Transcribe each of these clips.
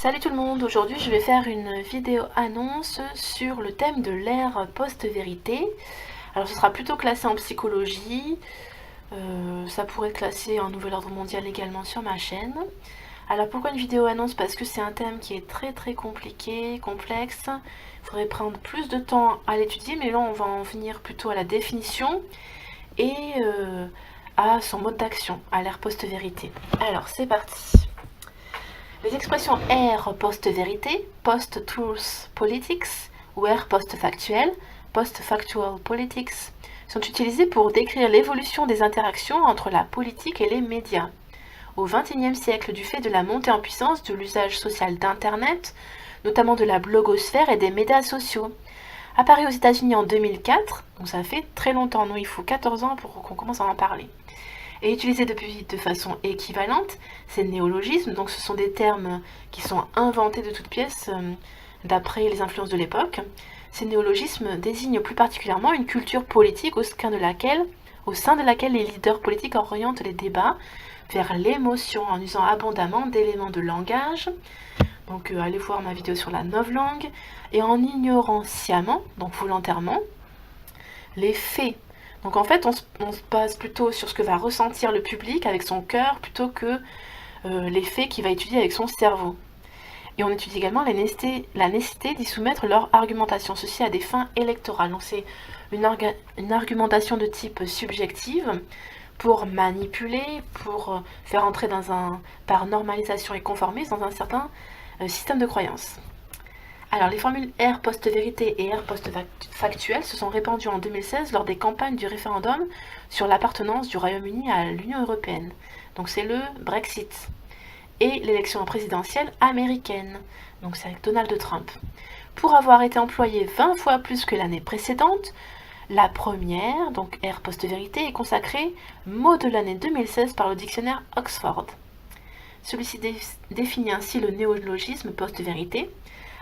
Salut tout le monde, aujourd'hui je vais faire une vidéo annonce sur le thème de l'ère post-vérité. Alors ce sera plutôt classé en psychologie, ça pourrait être classé en nouvel ordre mondial également sur ma chaîne. Alors pourquoi une vidéo annonce? Parce que c'est un thème qui est très compliqué, complexe. Il faudrait prendre plus de temps à l'étudier, mais là on va en venir plutôt à la définition et à son mode d'action, à l'ère post-vérité. Alors c'est parti. Les expressions ère post-vérité, post-truth politics ou ère post-factuel, post-factual politics, sont utilisées pour décrire l'évolution des interactions entre la politique et les médias. Au XXIe siècle, du fait de la montée en puissance de l'usage social d'Internet, notamment de la blogosphère et des médias sociaux. Apparu aux États-Unis en 2004, donc ça fait très longtemps, non, il faut 14 ans pour qu'on commence à en parler. Et utilisé depuis de façon équivalente, ces néologismes, donc ce sont des termes qui sont inventés de toutes pièces d'après les influences de l'époque. Ces néologismes désignent plus particulièrement une culture politique au sein de laquelle les leaders politiques orientent les débats vers l'émotion en usant abondamment d'éléments de langage, donc allez voir ma vidéo sur la novlangue, et en ignorant sciemment, donc volontairement, les faits. Donc en fait, on se base plutôt sur ce que va ressentir le public avec son cœur plutôt que les faits qu'il va étudier avec son cerveau. Et on étudie également la nécessité d'y soumettre leur argumentation, ceci à des fins électorales. Donc c'est une argumentation de type subjective pour manipuler, pour faire entrer par normalisation et conformisme dans un certain système de croyances. Alors, les formules ère post-vérité et ère post-factuel se sont répandues en 2016 lors des campagnes du référendum sur l'appartenance du Royaume-Uni à l'Union européenne. Donc c'est le Brexit. Et l'élection présidentielle américaine. Donc c'est avec Donald Trump. Pour avoir été employée 20 fois plus que l'année précédente, la première, donc ère post-vérité, est consacrée mot de l'année 2016 par le dictionnaire Oxford. Celui-ci définit ainsi le néologisme post-vérité.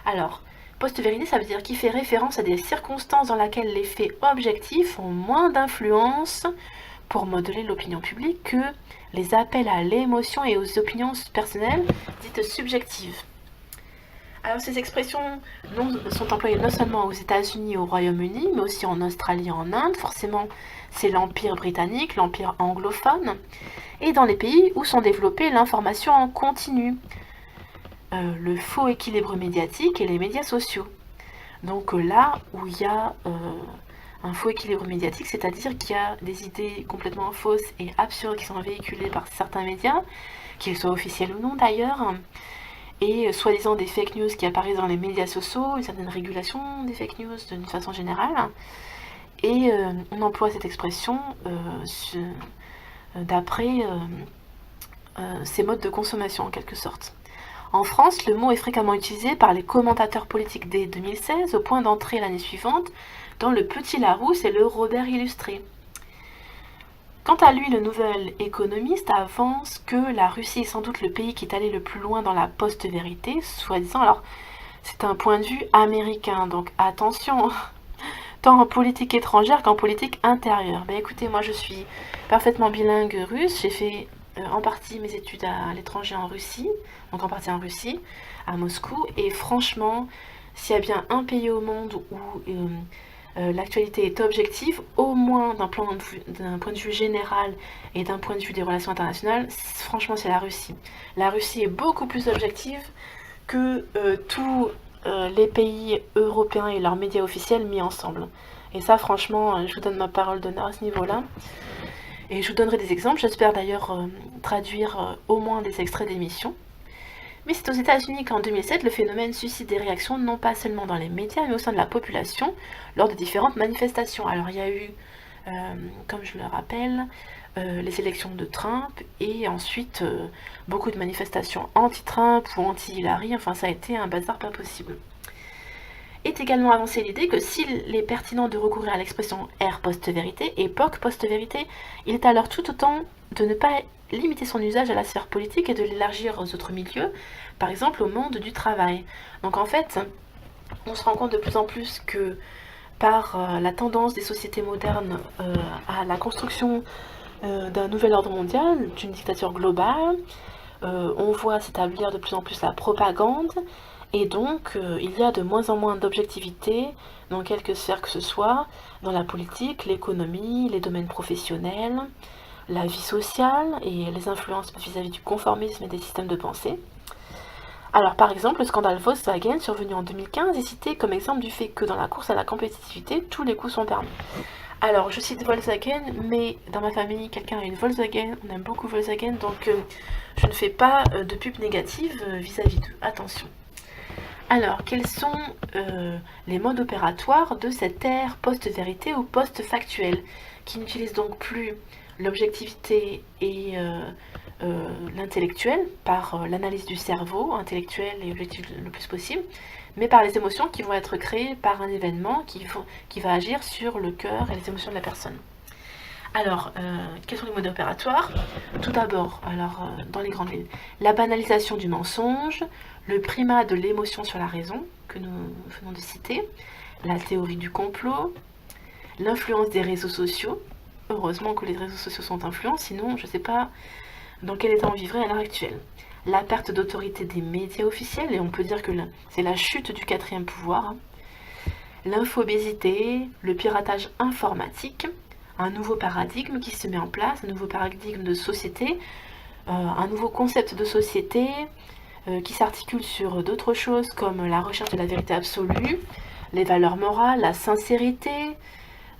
Alors, post-vérité, ça veut dire qu'il fait référence à des circonstances dans lesquelles les faits objectifs ont moins d'influence pour modeler l'opinion publique que les appels à l'émotion et aux opinions personnelles dites subjectives. Alors, ces expressions sont employées non seulement aux États-Unis et au Royaume-Uni, mais aussi en Australie et en Inde. Forcément, c'est l'Empire britannique, l'Empire anglophone, et dans les pays où sont développées l'information en continu, le faux équilibre médiatique et les médias sociaux. Donc là où il y a un faux équilibre médiatique, c'est-à-dire qu'il y a des idées complètement fausses et absurdes qui sont véhiculées par certains médias, qu'ils soient officiels ou non d'ailleurs, et soi-disant des fake news qui apparaissent dans les médias sociaux, une certaine régulation des fake news d'une façon générale. Et on emploie cette expression d'après ces modes de consommation en quelque sorte. En France, le mot est fréquemment utilisé par les commentateurs politiques dès 2016, au point d'entrer l'année suivante dans le Petit Larousse et le Robert Illustré. Quant à lui, le nouvel économiste avance que la Russie est sans doute le pays qui est allé le plus loin dans la post-vérité, soi-disant. Alors, c'est un point de vue américain, donc attention, tant en politique étrangère qu'en politique intérieure. Ben écoutez, moi je suis parfaitement bilingue russe, j'ai fait en partie mes études à l'étranger en Russie, donc en partie en Russie, à Moscou, et franchement, s'il y a bien un pays au monde où l'actualité est objective, au moins d'un point de vue général et d'un point de vue des relations internationales, franchement c'est la Russie. La Russie est beaucoup plus objective que tous les pays européens et leurs médias officiels mis ensemble. Et ça franchement, je vous donne ma parole d'honneur à ce niveau-là. Et je vous donnerai des exemples, j'espère d'ailleurs traduire au moins des extraits d'émissions. Mais c'est aux États-Unis qu'en 2007, le phénomène suscite des réactions non pas seulement dans les médias, mais au sein de la population, lors de différentes manifestations. Alors il y a eu, comme je le rappelle, les élections de Trump, et ensuite beaucoup de manifestations anti-Trump ou anti-Hillary, enfin ça a été un bazar pas possible. Est également avancée l'idée que s'il est pertinent de recourir à l'expression ère post-vérité, époque post-vérité, il est alors tout autant de ne pas limiter son usage à la sphère politique et de l'élargir aux autres milieux, par exemple au monde du travail. Donc en fait, on se rend compte de plus en plus que par la tendance des sociétés modernes à la construction d'un nouvel ordre mondial, d'une dictature globale, on voit s'établir de plus en plus la propagande, et donc il y a de moins en moins d'objectivité dans quelque sphère que ce soit, dans la politique, l'économie, les domaines professionnels, la vie sociale et les influences vis-à-vis du conformisme et des systèmes de pensée. Alors par exemple, le scandale Volkswagen survenu en 2015 est cité comme exemple du fait que dans la course à la compétitivité, tous les coups sont permis. Alors je cite Volkswagen, mais dans ma famille, quelqu'un a une Volkswagen, on aime beaucoup Volkswagen, donc je ne fais pas de pub négative vis-à-vis d'eux. Attention. Alors, quels sont les modes opératoires de cette ère post-vérité ou post-factuelle, qui n'utilise donc plus l'objectivité et l'intellectuel par l'analyse du cerveau, intellectuel et objectif le plus possible, mais par les émotions qui vont être créées par un événement qui va agir sur le cœur et les émotions de la personne. Alors, quels sont les modes opératoires? Tout d'abord, dans les grandes lignes, la banalisation du mensonge, le primat de l'émotion sur la raison, que nous venons de citer, la théorie du complot, l'influence des réseaux sociaux. Heureusement que les réseaux sociaux sont influents, sinon je ne sais pas dans quel état on vivrait à l'heure actuelle. La perte d'autorité des médias officiels, et on peut dire que c'est la chute du quatrième pouvoir. L'infobésité, le piratage informatique, un nouveau paradigme qui se met en place, un nouveau paradigme de société, un nouveau concept de société qui s'articule sur d'autres choses comme la recherche de la vérité absolue, les valeurs morales, la sincérité,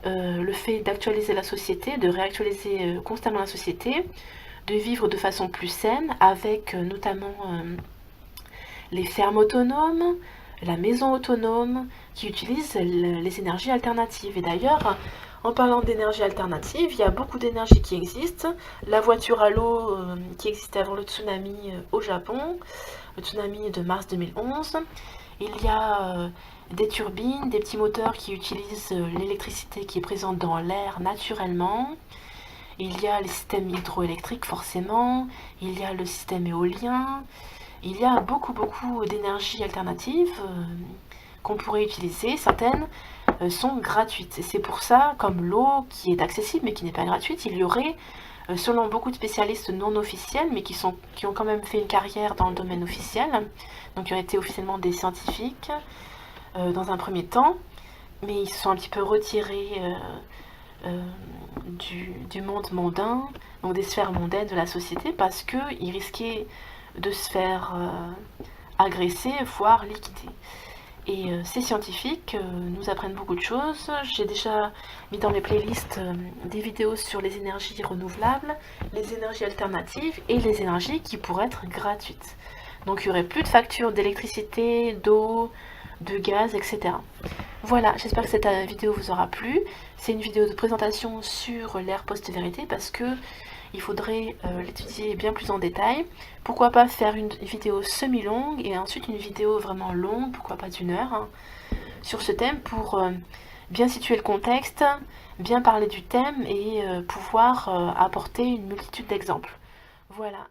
le fait d'actualiser la société, de réactualiser constamment la société, de vivre de façon plus saine avec notamment les fermes autonomes, la maison autonome qui utilisent les énergies alternatives. Et d'ailleurs, en parlant d'énergie alternative, il y a beaucoup d'énergies qui existent. La voiture à l'eau qui existait avant le tsunami au Japon, le tsunami de mars 2011. Il y a des turbines, des petits moteurs qui utilisent l'électricité qui est présente dans l'air naturellement. Il y a les systèmes hydroélectriques forcément, il y a le système éolien, il y a beaucoup d'énergies alternatives qu'on pourrait utiliser. Certaines sont gratuites. Et c'est pour ça, comme l'eau qui est accessible mais qui n'est pas gratuite, il y aurait, selon beaucoup de spécialistes non officiels, mais qui ont quand même fait une carrière dans le domaine officiel, donc qui ont été officiellement des scientifiques dans un premier temps, mais ils se sont un petit peu retirés du monde mondain, donc des sphères mondaines de la société, parce qu'ils risquaient de se faire agresser, voire liquider. Et ces scientifiques nous apprennent beaucoup de choses. J'ai déjà mis dans mes playlists des vidéos sur les énergies renouvelables, les énergies alternatives et les énergies qui pourraient être gratuites. Donc il n'y aurait plus de factures d'électricité, d'eau, de gaz, etc. Voilà, j'espère que cette vidéo vous aura plu. C'est une vidéo de présentation sur l'ère post-vérité parce que il faudrait l'étudier bien plus en détail. Pourquoi pas faire une vidéo semi-longue et ensuite une vidéo vraiment longue, pourquoi pas d'1 heure, hein, sur ce thème pour bien situer le contexte, bien parler du thème et pouvoir apporter une multitude d'exemples. Voilà.